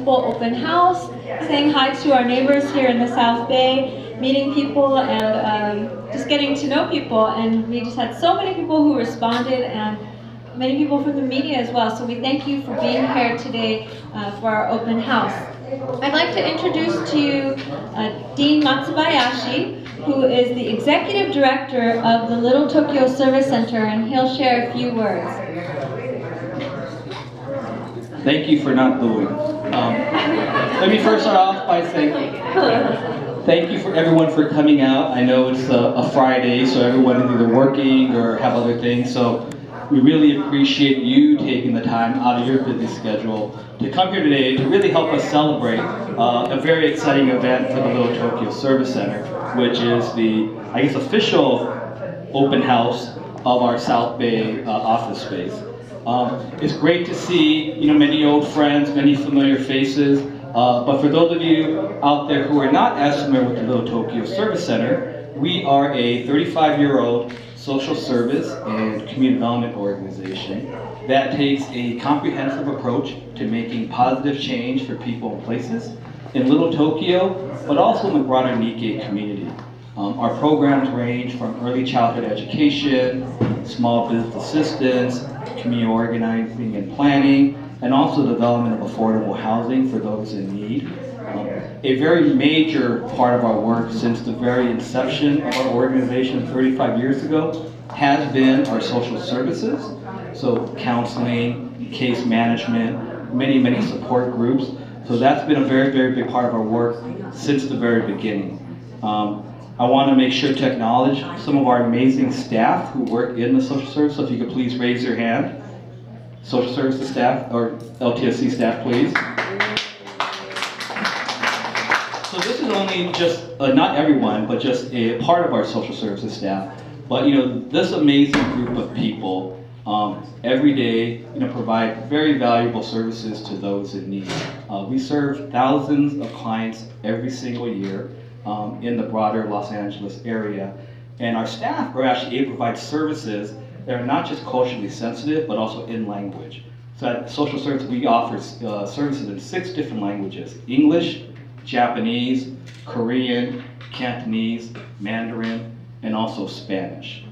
municipal open house, saying hi to our neighbors here in the South Bay, meeting people and just getting to know people. And we just had so many people who responded and many people from the media as well. So we thank you for being here today for our open house. I'd like to introduce to you Dean Matsubayashi, who is the Executive Director of the Little Tokyo Service Center, and he'll share a few words. Thank you for not booing. Let me first start off by saying thank you for everyone for coming out. I know it's a Friday, so everyone is either working or have other things, so we really appreciate you taking the time out of your busy schedule to come here today to really help us celebrate a very exciting event for the Little Tokyo Service Center, which is the, I guess, official open house of our South Bay office space. It's great to see, many old friends, many familiar faces, but for those of you out there who are not as familiar with the Little Tokyo Service Center, we are a 35-year-old social service and community development organization that takes a comprehensive approach to making positive change for people and places in Little Tokyo, but also in the broader Nikkei community. Our programs range from early childhood education, small business assistance, community organizing and planning, and also development of affordable housing for those in need. A very major part of our work since the very inception of our organization 35 years ago has been our social services, so counseling, case management, many support groups. So that's been a very big part of our work since the very beginning. I want to make sure to acknowledge some of our amazing staff who work in the social service, so if you could please raise your hand. Social services staff, or LTSC staff, please. So this is only just, not everyone, but just a part of our social services staff. But this amazing group of people every day provide very valuable services to those in need. We serve thousands of clients every single year in the broader Los Angeles area. And our staff are actually able to provide services that are not just culturally sensitive, but also in language. So at social service, we offer services in 6 different languages: English, Japanese, Korean, Cantonese, Mandarin, and also Spanish.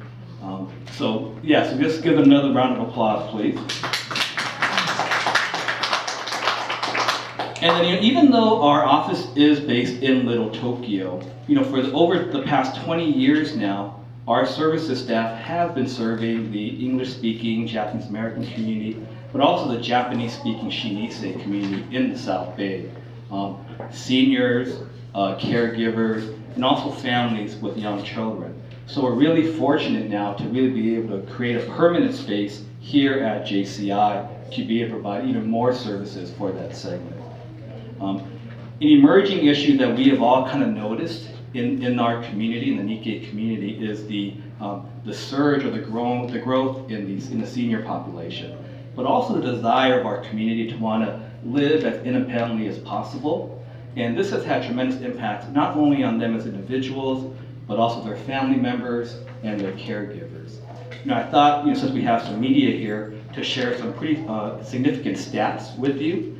So just give another round of applause, please. And then even though our office is based in Little Tokyo, for over the past 20 years now, our services staff have been serving the English-speaking Japanese American community, but also the Japanese-speaking Shinise community in the South Bay. Seniors, caregivers, and also families with young children. So we're really fortunate now to really be able to create a permanent space here at JCI to be able to provide even more services for that segment. An emerging issue that we have all kind of noticed in our community, in the Nikkei community, is the surge or the growth in the senior population, but also the desire of our community to want to live as independently as possible. And this has had tremendous impact not only on them as individuals, but also their family members and their caregivers. I thought, since we have some media here, to share some pretty significant stats with you.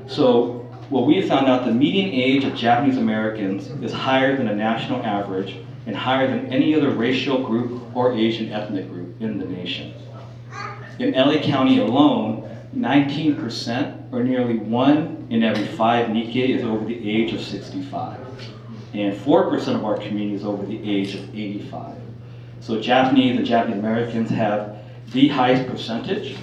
So what we have found out, the median age of Japanese Americans is higher than the national average and higher than any other racial group or Asian ethnic group in the nation. In LA County alone, 19%, or nearly 1 in every 5 Nikkei, is over the age of 65. And 4% of our community is over the age of 85. So Japanese and Japanese Americans have the highest percentage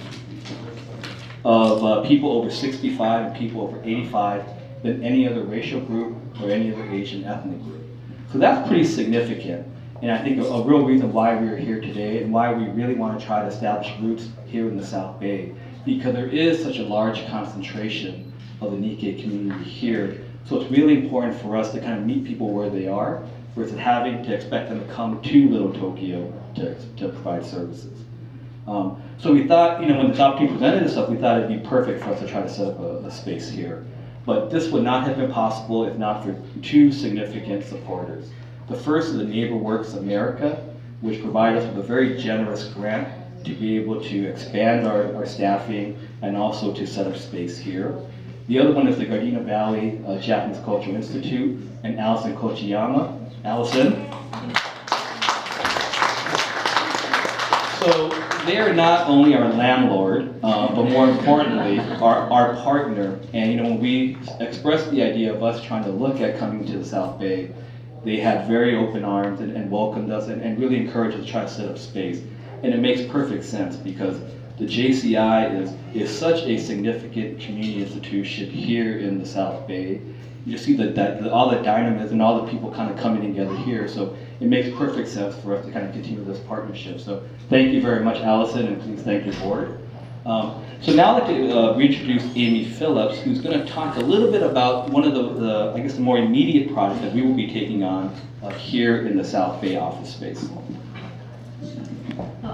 of people over 65 and people over 85 than any other racial group or any other Asian ethnic group. So that's pretty significant. And I think a real reason why we are here today and why we really want to try to establish roots here in the South Bay, because there is such a large concentration of the Nikkei community here. So it's really important for us to kind of meet people where they are, versus having to expect them to come to Little Tokyo to provide services. So we thought, when the opportunity presented itself, we thought it'd be perfect for us to try to set up a space here. But this would not have been possible if not for 2 significant supporters. The first is the Neighbor Works America, which provided us with a very generous grant to be able to expand our staffing and also to set up space here. The other one is the Gardena Valley Japanese Cultural Institute, and Allison Kochiyama. Allison. So they are not only our landlord, but more importantly, our partner. And you know, when we expressed the idea of us trying to look at coming to the South Bay, they had very open arms and welcomed us and really encouraged us to try to set up space. And it makes perfect sense because the JCI is such a significant community institution here in the South Bay. You just see all the dynamism and all the people kind of coming together here. So it makes perfect sense for us to kind of continue this partnership. So thank you very much, Allison, and please thank your board. So now I'd like to reintroduce Amy Phillips, who's going to talk a little bit about one of the I guess, the more immediate projects that we will be taking on here in the South Bay office space.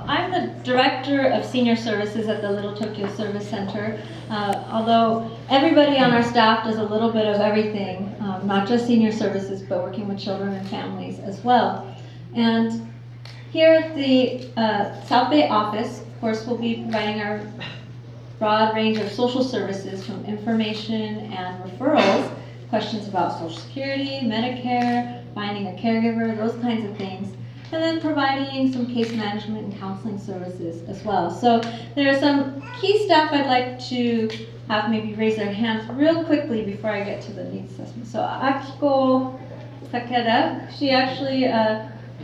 I'm the Director of Senior Services at the Little Tokyo Service Center. Although everybody on our staff does a little bit of everything, not just senior services, but working with children and families as well. And here at the South Bay office, of course, we'll be providing our broad range of social services from information and referrals, questions about Social Security, Medicare, finding a caregiver, those kinds of things. And then providing some case management and counseling services as well. So there are some key staff I'd like to have maybe raise their hands real quickly before I get to the needs assessment. So Akiko Takeda, she actually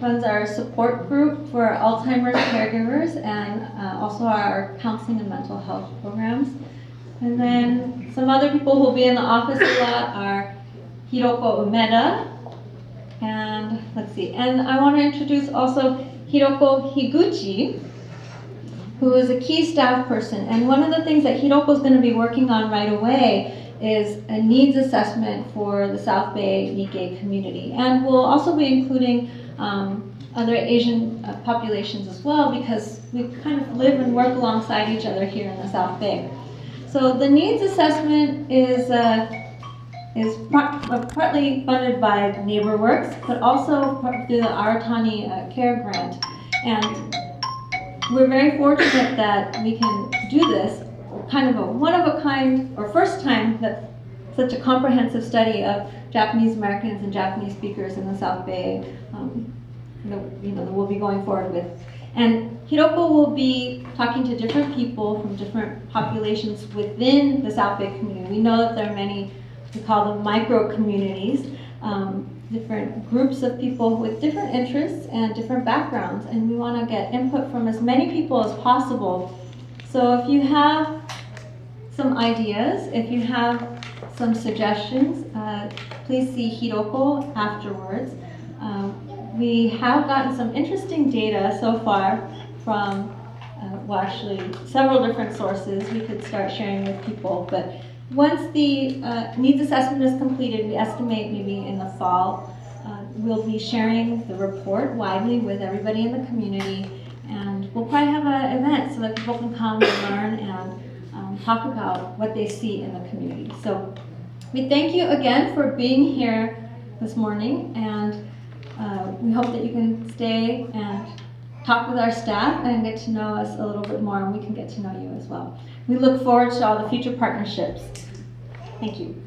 runs our support group for Alzheimer's caregivers and also our counseling and mental health programs. And then some other people who will be in the office a lot are Hiroko Umeda, and let's see, and I want to introduce also Hiroko Higuchi, who is a key staff person. And one of the things that Hiroko is going to be working on right away is a needs assessment for the South Bay Nikkei community. And we'll also be including other Asian populations as well, because we kind of live and work alongside each other here in the South Bay. So the needs assessment is partly funded by NeighborWorks, but also through the Aratani Care Grant. And we're very fortunate that we can do this, kind of a one-of-a-kind, or first time that such a comprehensive study of Japanese Americans and Japanese speakers in the South Bay that we'll be going forward with. And Hiroko will be talking to different people from different populations within the South Bay community. We know that there are many, we call them micro communities, different groups of people with different interests and different backgrounds, and we want to get input from as many people as possible. So if you have some ideas, if you have some suggestions, please see Hiroko afterwards. We have gotten some interesting data so far from, well, actually several different sources we could start sharing with people, but once the needs assessment is completed, we estimate maybe in the fall, we'll be sharing the report widely with everybody in the community, and we'll probably have an event so that people can come and learn and talk about what they see in the community. So we thank you again for being here this morning, and we hope that you can stay and talk with our staff and get to know us a little bit more, and we can get to know you as well. We look forward to all the future partnerships. Thank you.